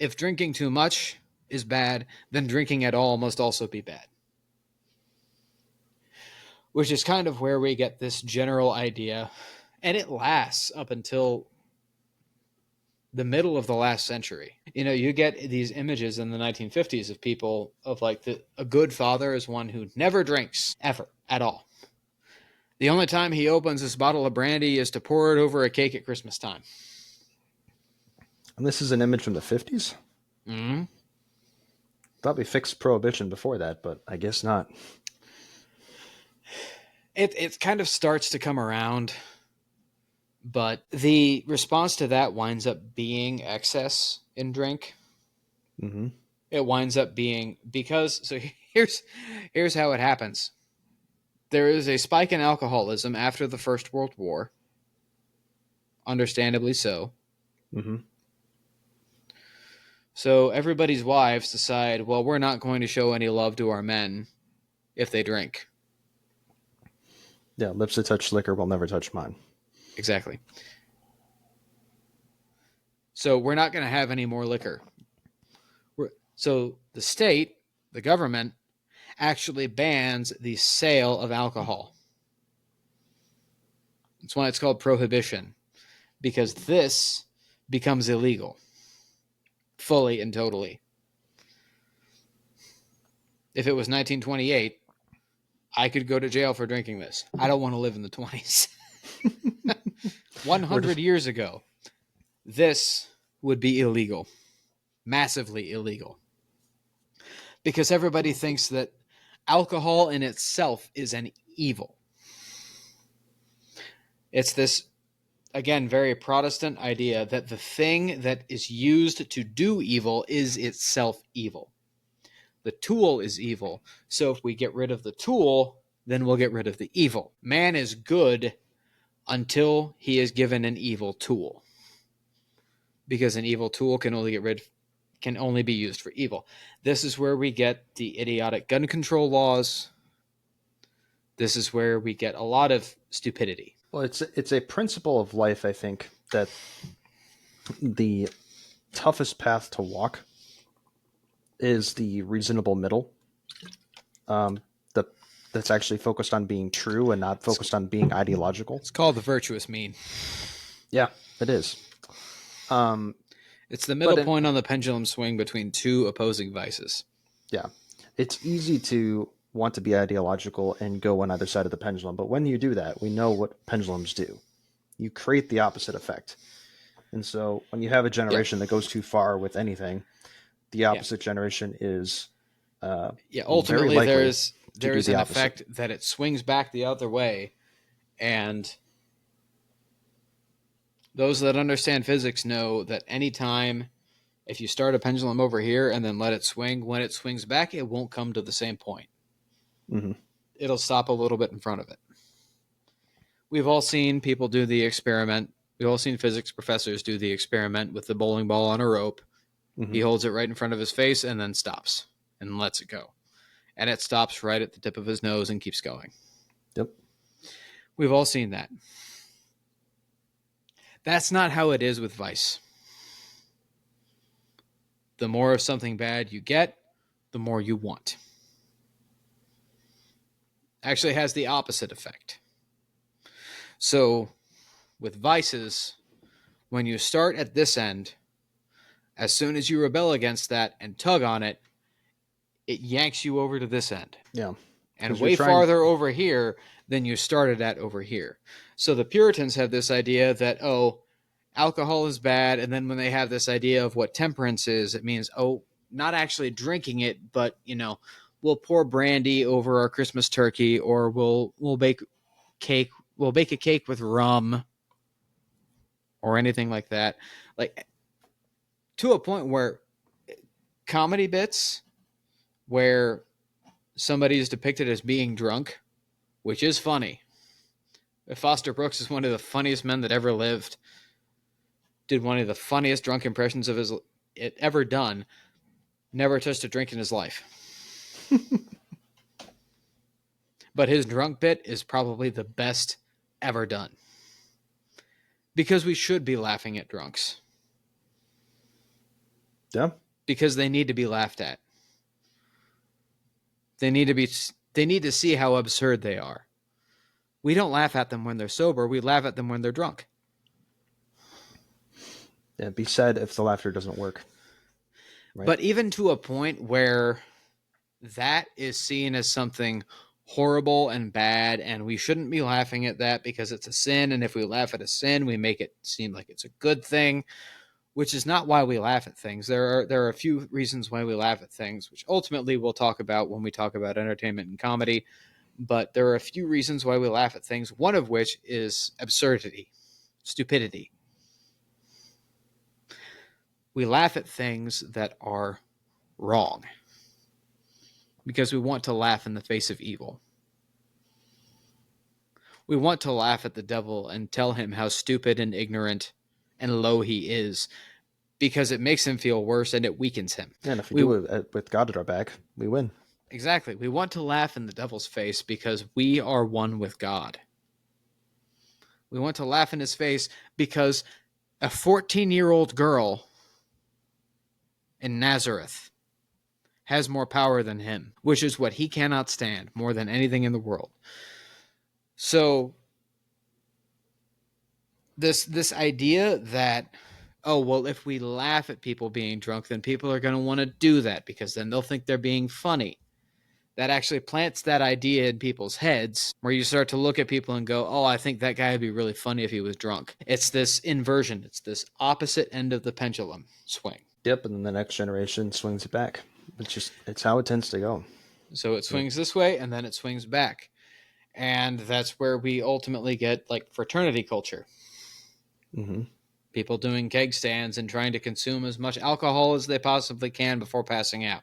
if drinking too much is bad, then drinking at all must also be bad. Which is kind of where we get this general idea, and it lasts up until the middle of the last century. You get these images in the 1950s of people of like a good father is one who never drinks ever at all. The only time he opens this bottle of brandy is to pour it over a cake at Christmas time. And this is an image from the 50s? Mm-hmm. Thought we fixed prohibition before that, but I guess not. It kind of starts to come around, but the response to that winds up being excess in drink. Mm-hmm. It winds up being here's how it happens. There is a spike in alcoholism after the First World War. Understandably so. Mm-hmm. So everybody's wives decide, well, we're not going to show any love to our men if they drink. Yeah, lips that touch liquor will never touch mine. Exactly. So we're not going to have any more liquor. So the state, the government, actually bans the sale of alcohol. That's why it's called prohibition, because this becomes illegal, fully and totally. If it was 1928, I could go to jail for drinking this. I don't want to live in the 20s. 100 years ago, this would be illegal, massively illegal, because everybody thinks that alcohol in itself is an evil. It's this, again, very Protestant idea that the thing that is used to do evil is itself evil. The tool is evil. So if we get rid of the tool, then we'll get rid of the evil. Man is good until he is given an evil tool, because an evil tool can only be used for evil. This is where we get the idiotic gun control laws. This is where we get a lot of stupidity. Well, it's a principle of life, I think, that the toughest path to walk is the reasonable middle. That's actually focused on being true and not focused on being ideological. It's called the virtuous mean. Yeah, it is. It's the middle point on the pendulum swing between two opposing vices. Yeah. It's easy to want to be ideological and go on either side of the pendulum, but when you do that, we know what pendulums do. You create the opposite effect. And so when you have a generation that goes too far with anything, the opposite generation is ultimately there's an effect that it swings back the other way, and those that understand physics know that anytime if you start a pendulum over here and then let it swing, when it swings back, it won't come to the same point. Mm-hmm. It'll stop a little bit in front of it. We've all seen people do the experiment. We've all seen physics professors do the experiment with the bowling ball on a rope. Mm-hmm. He holds it right in front of his face and then stops and lets it go. And it stops right at the tip of his nose and keeps going. Yep. We've all seen that. That's not how it is with vice. The more of something bad you get, the more you want. Actually has the opposite effect. So with vices, when you start at this end, as soon as you rebel against that and tug on it, it yanks you over to this end. Yeah. And way farther over here than you started at over here. So the Puritans have this idea that, alcohol is bad. And then when they have this idea of what temperance is, it means, not actually drinking it, but, we'll pour brandy over our Christmas turkey, or we'll bake cake. We'll bake a cake with rum or anything like that. Like, to a point where comedy bits where somebody is depicted as being drunk, which is funny. Foster Brooks is one of the funniest men that ever lived. Did one of the funniest drunk impressions of his ever done. Never touched a drink in his life. But his drunk bit is probably the best ever done. Because we should be laughing at drunks. Yeah. because they need to be laughed at. They need to see how absurd they are. We don't laugh at them when they're sober. We laugh at them when they're drunk. It'd be sad if the laughter doesn't work. Right? But even to a point where that is seen as something horrible and bad, and we shouldn't be laughing at that because it's a sin, and if we laugh at a sin, we make it seem like it's a good thing, which is not why we laugh at things. There are a few reasons why we laugh at things, which ultimately we'll talk about when we talk about entertainment and comedy, but there are a few reasons why we laugh at things, one of which is absurdity, stupidity. We laugh at things that are wrong because we want to laugh in the face of evil. We want to laugh at the devil and tell him how stupid and ignorant and low he is because it makes him feel worse and it weakens him. And if we do it with God at our back, we win. Exactly. We want to laugh in the devil's face because we are one with God. We want to laugh in his face because a 14-year-old girl in Nazareth has more power than him, which is what he cannot stand more than anything in the world. So this idea that, oh, well, if we laugh at people being drunk, then people are going to want to do that because then they'll think they're being funny. That actually plants that idea in people's heads where you start to look at people and go, oh, I think that guy would be really funny if he was drunk. It's this inversion. It's this opposite end of the pendulum swing. Yep, and then the next generation swings it back. It's how it tends to go. So it swings this way and then it swings back. And that's where we ultimately get like fraternity culture. Mm-hmm. People doing keg stands and trying to consume as much alcohol as they possibly can before passing out.